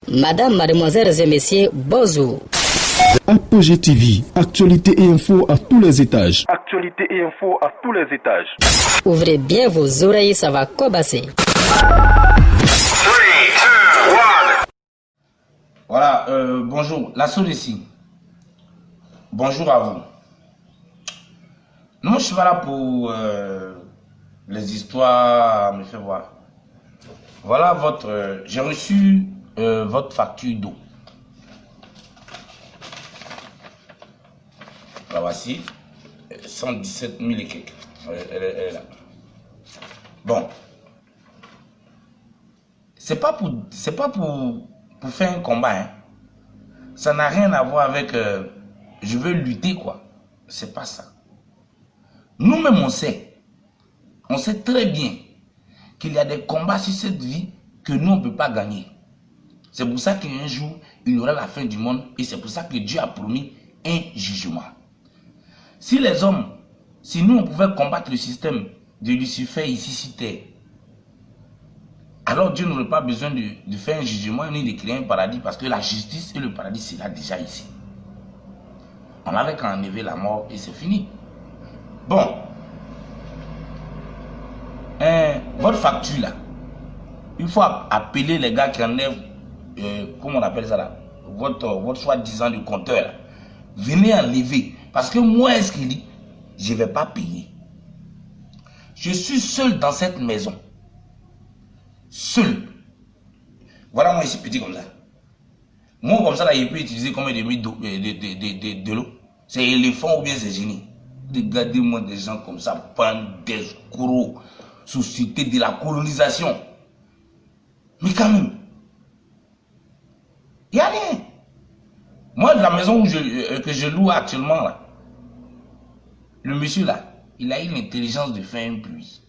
Madame, mademoiselles et messieurs, bonjour. Apogée TV, actualité et info à tous les étages. Actualité et info à tous les étages. Ouvrez bien vos oreilles, ça va cobasser. Voilà, bonjour, la Soul ici. Bonjour à vous. Non, je suis pas là pour les histoires me faire voir. Voilà votre... j'ai reçu votre facture d'eau. La voici. 117 000 et quelques. Elle est là. Bon. C'est pas pour faire un combat. Hein. Ça n'a rien à voir avec je veux lutter quoi. C'est pas ça. Nous-mêmes on sait très bien qu'il y a des combats sur cette vie que nous on ne peut pas gagner. C'est pour ça qu'un jour il y aura la fin du monde et c'est pour ça que Dieu a promis un jugement. Si les hommes, si nous on pouvait combattre le système de Lucifer ici sur terre, alors Dieu n'aurait pas besoin de faire un jugement ni de créer un paradis parce que la justice et le paradis c'est là déjà ici. On n'avait qu'à enlever la mort et c'est fini. Bon. Votre facture là, il faut appeler les gars qui enlèvent, comment on appelle ça là, votre soi-disant de compteur là. Venez enlever. Parce que moi, est-ce qu'il dit, je ne vais pas payer. Je suis seul dans cette maison. Seul. Voilà moi ici petit comme ça. Moi comme ça là, il peut utiliser combien de minutes de l'eau. C'est éléphant ou bien c'est génie. Regardez-moi des gens comme ça, prendre des escrocs, société de la colonisation. Mais quand même, il n'y a rien. Moi, de la maison que je loue actuellement là, le monsieur là, il a eu l'intelligence de faire un puits.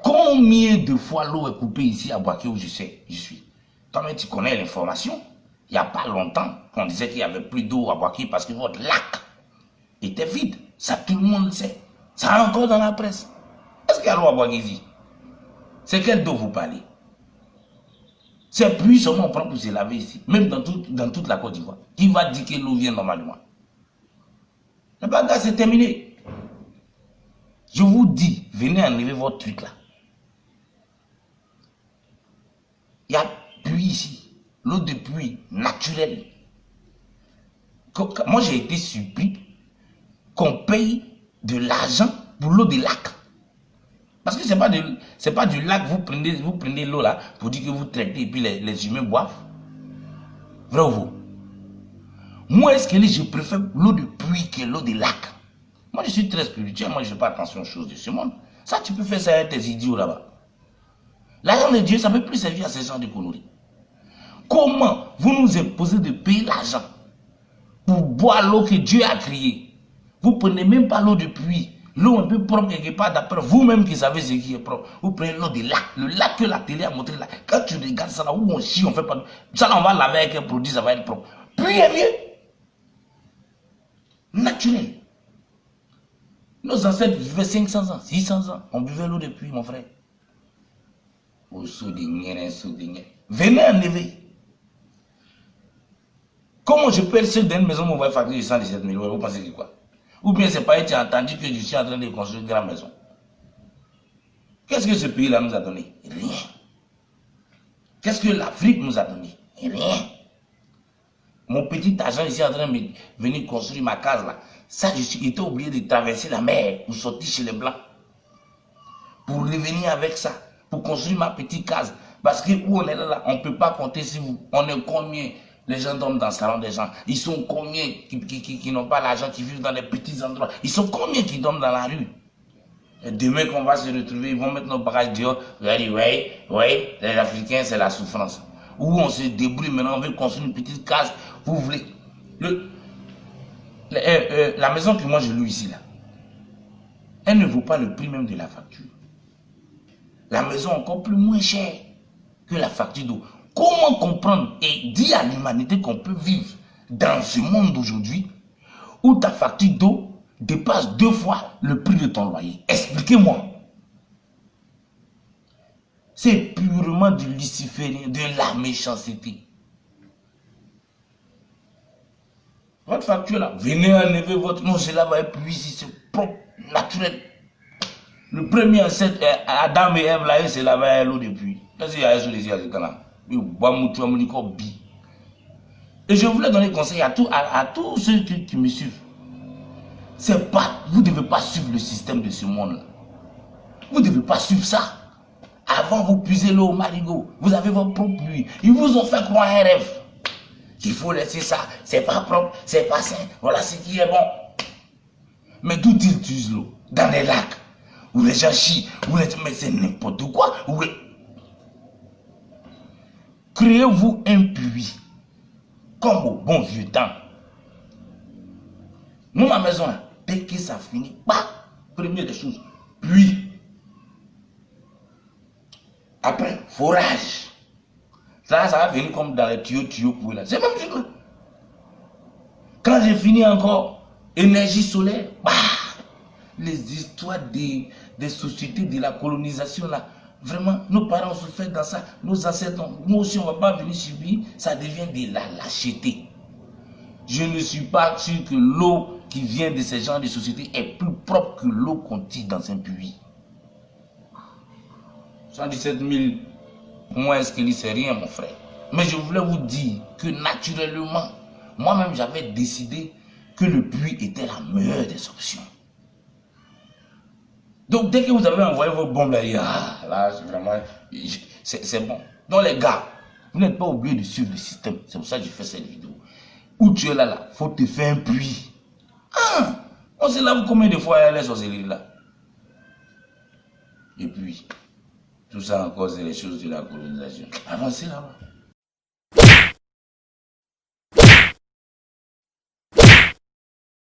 Combien de fois l'eau est coupée ici à Boaké où je suis. Toi-même, tu connais l'information. Il n'y a pas longtemps qu'on disait qu'il n'y avait plus d'eau à Boaké parce que votre lac était vide. Ça, tout le monde le sait. Ça a encore dans la presse. Est-ce qu'il y a l'eau à Boaké ici? C'est quelle eau vous parlez? C'est plus seulement on prend pour se laver ici. Même dans toute la Côte d'Ivoire. Qui va dire que l'eau vient normalement? Le bagage c'est terminé. Je vous dis, venez enlever votre truc là. Il y a pluie ici. L'eau de pluie naturelle. Moi j'ai été surpris qu'on paye de l'argent pour l'eau des lacs. Parce que c'est pas du lac, vous prenez l'eau là pour dire que vous traitez et puis les humains boivent. Vrai ou faux? Moi, est-ce que je préfère l'eau de pluie que l'eau des lacs? Moi, je suis très spirituel, moi je ne fais pas attention aux choses de ce monde. Ça, tu peux faire ça avec tes idiots là-bas. L'argent de Dieu, ça ne peut plus servir à ces gens de conneries. Comment vous nous imposez de payer l'argent pour boire l'eau que Dieu a créée? Vous ne prenez même pas l'eau de pluie. L'eau un peu propre quelque part, d'après vous-même qui savez ce qui est propre. Vous prenez l'eau de lac. Le lac que la télé a montré là. Quand tu regardes ça là, où on chie, on fait pas. Ça là, on va laver avec un produit, ça va être propre. Puis est mieux. Naturel. Nos ancêtres vivaient 500 ans, 600 ans. On buvait l'eau de pluie, mon frère. Venez enlever. Comment je peux être seul dans une maison où on va facturer 117 000 euros? Vous pensez que quoi? Ou bien c'est pas, tu as entendu que je suis en train de construire une grande maison. Qu'est-ce que ce pays-là nous a donné? Rien. Qu'est-ce que l'Afrique nous a donné? Rien. Mon petit agent ici en train de venir construire ma case là. Ça, j'étais obligé de traverser la mer pour sortir chez les Blancs. Pour revenir avec ça. Pour construire ma petite case. Parce que où on est là, on ne peut pas compter sur vous. On est combien? Les gens dorment dans le salon des gens. Ils sont combien qui n'ont pas l'argent, qui vivent dans des petits endroits? Ils sont combien qui dorment dans la rue? Et demain qu'on va se retrouver, ils vont mettre nos bagages dehors. Oui, les Africains, c'est la souffrance. Où on se débrouille maintenant, on veut construire une petite case. Vous voulez... la maison que moi je loue ici, là, elle ne vaut pas le prix même de la facture. La maison encore plus moins chère que la facture d'eau. Comment comprendre et dire à l'humanité qu'on peut vivre dans ce monde d'aujourd'hui où ta facture d'eau dépasse 2 fois le prix de ton loyer? Expliquez-moi. C'est purement du luciférien, de la méchanceté. Votre facture là, venez enlever votre nom, cela va épuiser, c'est propre, naturel. Le premier ancêtre, Adam et Ève, là, c'est lavé l'eau depuis. Qu'est-ce qu'il y a sur les yeux de là? Et je voulais donner conseil à tous ceux qui me suivent. C'est pas, vous ne devez pas suivre le système de ce monde-là. Vous ne devez pas suivre ça. Avant, vous puisez l'eau au marigot. Vous avez votre propre pluie. Ils vous ont fait croire un rêve. Qu'il faut laisser ça. C'est pas propre, c'est pas sain. Voilà ce qui est bon. Mais d'où ils utilisent l'eau? Dans les lacs. Où les gens chient. Mais c'est n'importe quoi. Créez-vous un puits. Comme au bon vieux temps. Nous, ma maison, là, dès que ça finit, première des choses, puits. Après, forage. Ça va venir comme dans les tuyaux. C'est même chose. Quand j'ai fini encore, énergie solaire, les histoires des sociétés de la colonisation là, vraiment, nos parents ont souffert dans ça, nos ancêtres, nous aussi on ne va pas venir subir, ça devient de la lâcheté. Je ne suis pas sûr que l'eau qui vient de ces genres de sociétés est plus propre que l'eau qu'on tire dans un puits. 117 000, moi est-ce que c'est rien mon frère. Mais je voulais vous dire que naturellement, moi-même j'avais décidé que le puits était la meilleure des options. Donc dès que vous avez envoyé vos bombes là, là vraiment, c'est bon. Donc les gars, vous n'êtes pas obligés de suivre le système. C'est pour ça que j'ai fait cette vidéo. Où tu es là, faut te faire un puits. On se lave combien de fois les sorcelleries là? Et puis, tout ça encore, c'est les choses de la colonisation. Avancez là-bas.